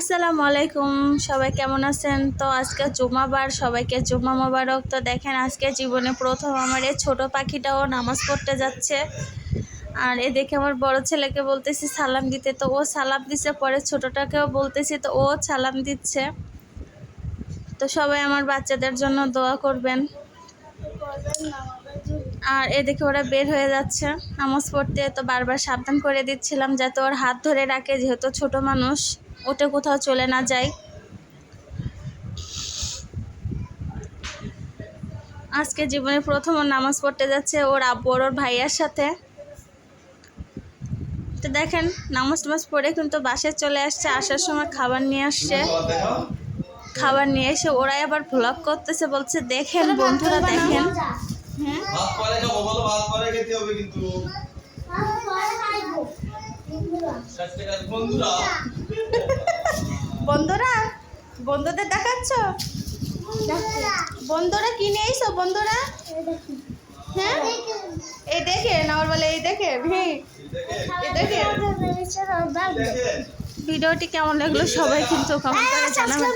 আসসালামু আলাইকুম, সবাই কেমন আছেন? তো আজকে জুমাবার, সবাইকে জুমা মোবারক। তো দেখেন আজকে জীবনে প্রথম আমার এই ছোটো পাখিটাও নামাজ পড়তে যাচ্ছে। আর এ দেখে আমার বড় ছেলেকে বলতেছি সালাম দিতে, তো ও সালাম দিচ্ছে। পরে ছোটোটাকেও বলতেছি, তো ও সালাম দিচ্ছে। তো সবাই আমার বাচ্চাদের জন্য দোয়া করবেন। আর এ দেখে ওরা বের হয়ে যাচ্ছে নামাজ পড়তে। তো বারবার সাবধান করে দিচ্ছিলাম যাতে ওর হাত ধরে রাখে, যেহেতু ছোট মানুষ, ওটা কোথাও চলে না যায়। আজকে জীবনে প্রথম ওর নামাজ পড়তে যাচ্ছে ওর আব্বু ওর ভাইয়ার সাথে। তো দেখেন নামাজ পড়ে কিন্তু বাসায় চলে আসছে। আসার সময় খাবার নিয়ে আসছে। খাবার নিয়ে এসে ওরাই আবার ভ্লগ করতেছে, বলছে দেখেন বন্ধুরা দেখেন। বন্ধুরা বন্ধুদের দেখাচ্ছ? বন্ধুরা কি নিয়ে এসো বন্ধুরা? হ্যাঁ এই দেখেন, আমার বলে এই দেখেন। হ্যাঁ এই দেখেন। ভিডিওটি কেমন লাগলো সবাই কিন্তু কমেন্ট করে জানাবেন।